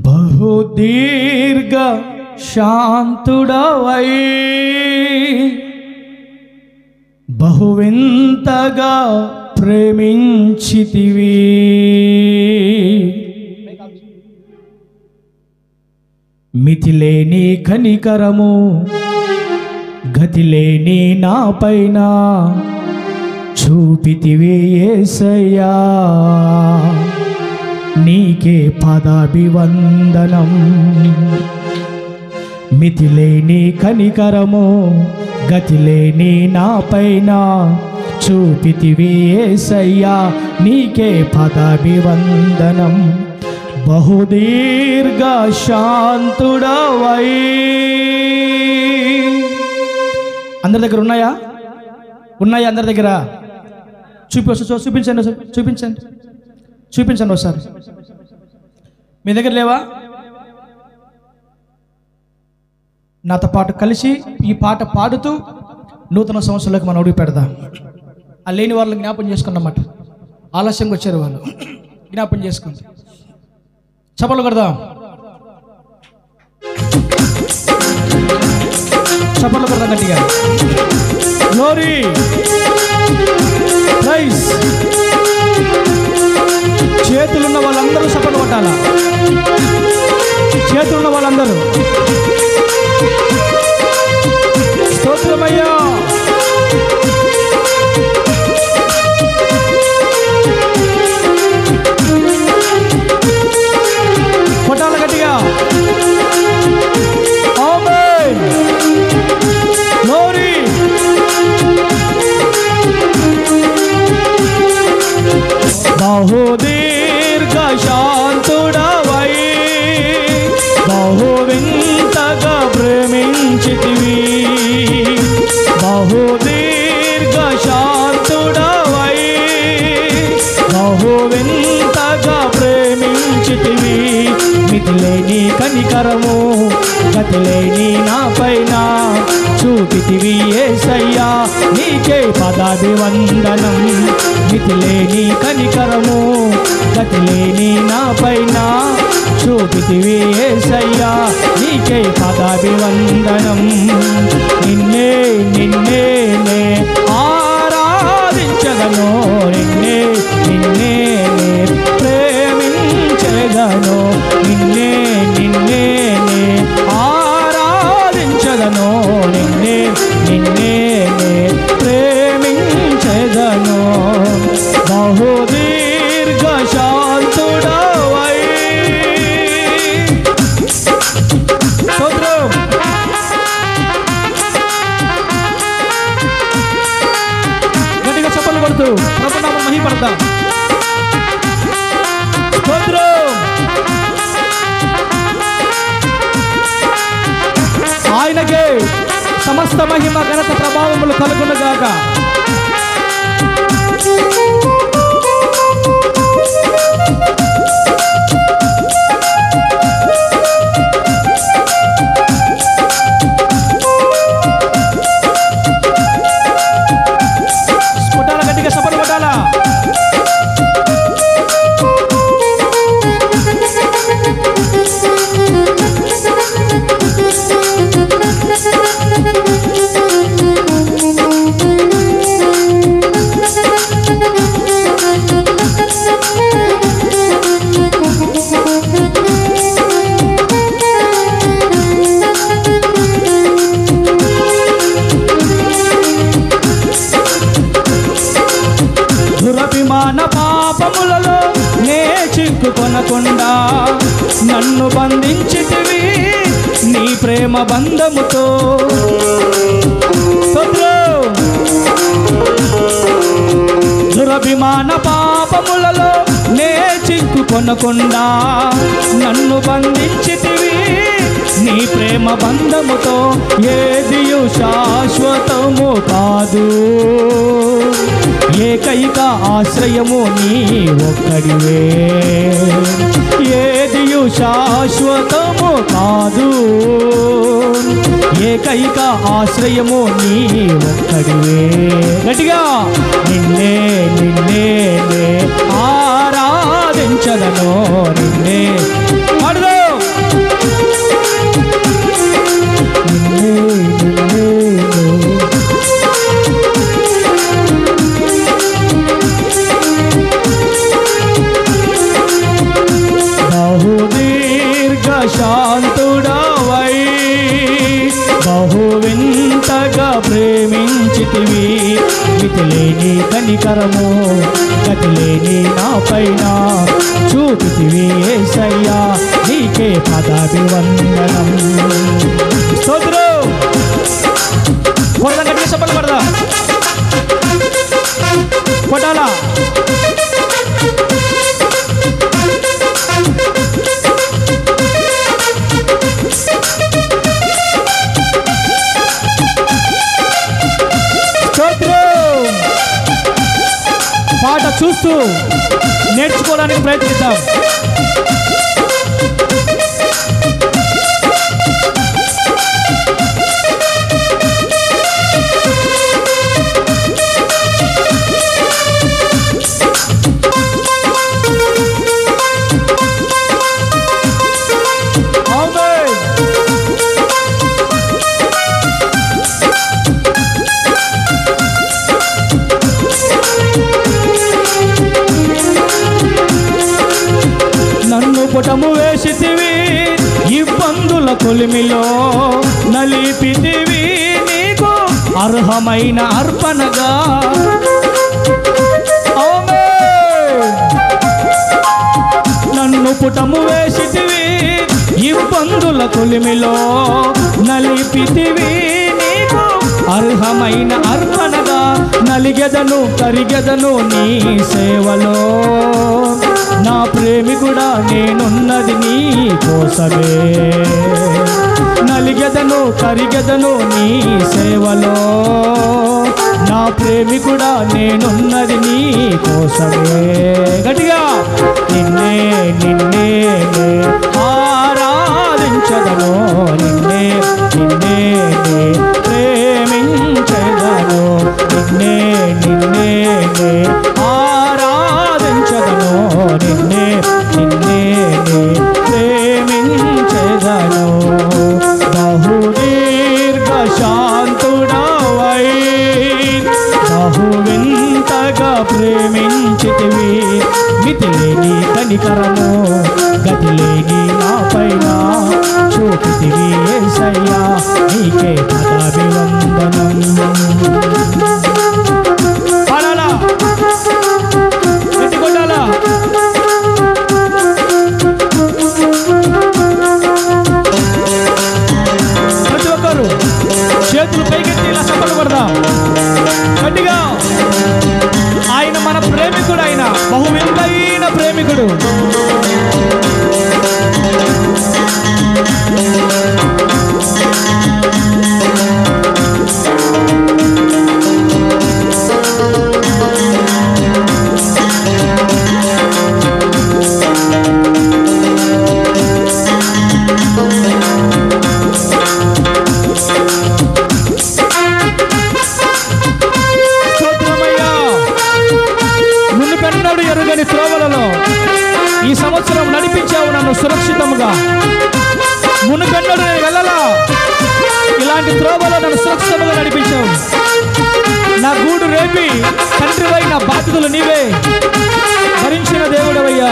బహుదీర్ఘ శాంతుడవై బహువింతగా ప్రేమించితివి. మితిలేని కనికరము గతిలేని నా పైన చూపితివి యేసయ్యా, నీకే పాదాభివందనం. మితిలేని కనికరము గతిలేని నా పైన చూపితివి యేసయ్యా, నీకే పాదాభివందనం. బహుదీర్ఘ శాంతుడవై. అందరి దగ్గర ఉన్నాయా? ఉన్నాయా అందరి దగ్గర? చూపించండి చూపించండి చూపించండి ఒకసారి. మీ దగ్గర లేవా? నాతో పాటు కలిసి ఈ పాట పాడుతూ నూతన సంవత్సరంలోకి మనం అడుగు పెడదాం. ఆ లేని వాళ్ళని జ్ఞాపం చేసుకున్నమాట. ఆలస్యంగా వచ్చారు వాళ్ళు, జ్ఞాపం చేసుకోండి. చప్పట్లు కొడదాం, చప్పట్లు కొడదాం గట్టిగా. Glory, praise. చేతులున్న వాళ్ళందరూ చప్పట్లు కొట్టాలా? చేతులున్న వాళ్ళందరూ స్తోత్రమయ్యా. కొట్టాల గట్టిగా. ఆమేన్. గ్లోరీ. బహుదీర్ఘ శాంతుడవై బహువింతగా ప్రేమించితివి. బహుదీర్ఘ శాంతుడవై బహువింతగా ప్రేమించితివి. మితిలేని కనికరము గతిలేని నా పైన చూపితివి యేసయ్యా, నీకే పాదాభివందనం. మితిలేని కనికరము గతిలేని నా పైన చూపితివి యేసయ్యా, నీకే పాదాభివందనం. నిన్నే నిన్నే నే ఆరాధించగను, నిన్నే నిన్నే నే ప్రేమించగను, నిన్నే నిన్నే నే ఆరాధించగను, నిన్నే నిన్నే నే ప్రేమించగను. బహుదీర్ఘ శాంతుడవై. గట్టిగా చప్పట్లు కొడుతూ ప్రభునామం మహిమపడతాం. ఆయనకే సమస్త మహిమ ఘనత ప్రభావములు కలుగునుగాక. కొట్టాల గట్టిగా సపలు కొట్టాలా? దురభిమాన పాపములలో నే చిక్కుకొనకుండా నన్ను బంధించితివి నీ ప్రేమ బంధముతో. దురభిమాన పాపములలో నే చిక్కుకొనకుండా నన్ను బంధించితివి నీ ప్రేమ బంధముతో. ఏదియు శాశ్వతము కాదు, ఏకైక ఆశ్రయము నీ ఒక్కడివే. ఏదియు శాశ్వతము కాదు, ఏకైక ఆశ్రయము నీ ఒక్కడివే. గట్టిగా నిన్నే మితిలేని కనికరము గతిలేని నా పైన చూపితివి యేసయ్యా నీకే పదాభివందనం. స్తోత్రం. కొడదా చెప్పలు పడదా కొట్టాలా. పాట చూస్తూ నేర్చుకోవడానికి ప్రయత్నిద్దాం. పుటము వేసితివి ఇబ్బందుల కొలిమిలో నలిపితివి నీకు అర్హమైన అర్పణగా. నన్ను పుటము వేసితివి ఇబ్బందుల కొలిమిలో నలిపితివి నీకు అర్హమైన అర్పణగా. నలిగెదను కరిగెదను నీ సేవలో నా ప్రేమికుడా నేనున్నది నీ కోసమే. నలిగెదను కరిగెదను నీ సేవలో నా ప్రేమికుడా నేనున్నది నీ కోసమే. గట్టిగా నిన్నే నిన్నే ఆరాధించదను నిన్నే నిన్నే ప్రేమించదను నిన్నే నిన్నే ఆరాధించదను నిన్నే నిన్నే ప్రేమించదను. బహుదీర్ఘ శాంతుడవై బహువింతగా ప్రేమించితివి మితిలేని కనికరము గతిలేని నా పైన చూపితివి యేసయ్యా నీకే పదాభివందనం. పాడాలా కొట్టాలా. ప్రతి ఒక్కరు చేతులు పైకెత్తి ఇలా చప్పట్లు కొడదాం గట్టిగా. ఆయన మన ప్రేమికుడు, ఆయన బహువింతైన ప్రేమికుడు. ఎరుగని త్రోవలలో ఈ సంవత్సరం నడిపించావు నన్ను సురక్షితంగా. మునుపెన్నడు నేను వెళ్ళలా, ఇలాంటి త్రోవలో నన్ను సురక్షితంగా నడిపించావు. నా గూడు రేపి తండ్రివై నా బాధ్యతలు నీవే భరించిన దేవుడవయ్యా.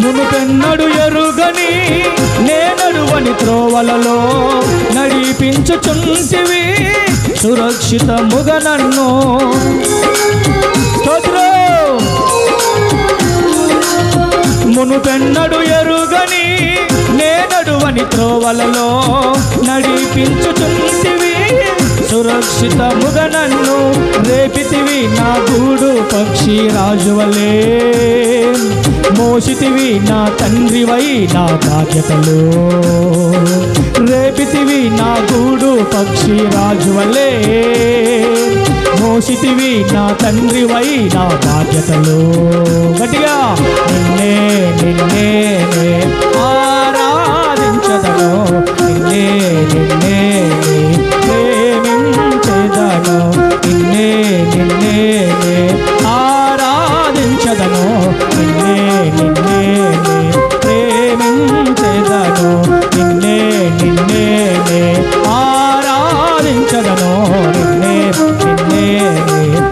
మునుపెన్నడు ఎరుగని నేనడువని త్రోవలలో నడిపించుచుంటివి సురక్షితముగా నన్ను. మునుపెన్నడు ఎరుగని నేనడువని త్రోవలలో నడిపించుచుంటివి సురక్షితముగా నన్ను. రేపితివి నా గూడు పక్షి రాజువలే మోసితివి నా తండ్రివై నా బాధ్యతలు. రేపితివి నా గూడు పక్షి రాజువలే మోసితివి నా తండ్రివై నా బాధ్యతలు. గట్టిగా నిన్నే నిన్నే ఆరాధించదను నిన్నే నిన్నే ప్రేమించదను నిన్నే నిన్నే ఆరాధించదను నిన్నే నిన్నే ప్రేమించదను నిన్నే నిన్నే ఆరాధించదను నిన్నే నిన్నే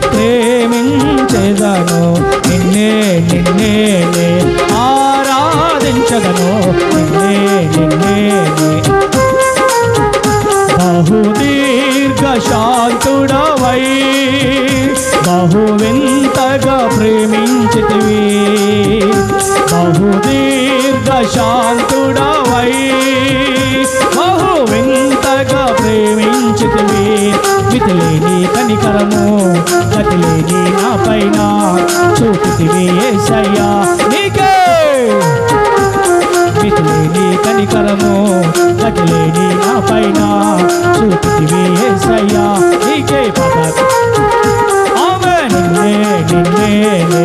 ప్రేమించదను నిన్నే నిన్నే ఆరాధించదను నిన్నే బహు వింతగా ప్రేమించితివి, బహు దీర్ఘ శాంతుడవై, బహు వింతగా ప్రేమించితివి. మితిలేని కనికరము గతిలేని నా పైన చూపితివి యేసయ్యా నీకే. మితిలేని కనికరము గతిలేని నా పైన చూపితివి యేసయ్యా నీకే. ఆమె నిన్నే నిన్నే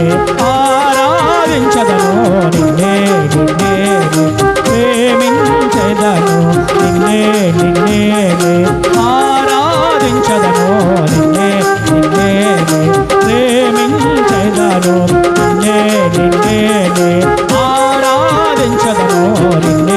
ఆరాధించదను, నిన్నే నిన్నే ప్రేమించదను, నిన్నే నిన్నే ఆరాధించదను, నిన్నే నిన్నే ప్రేమించదను, నిన్నే నిన్నే ఆరాధించదను, నిన్నే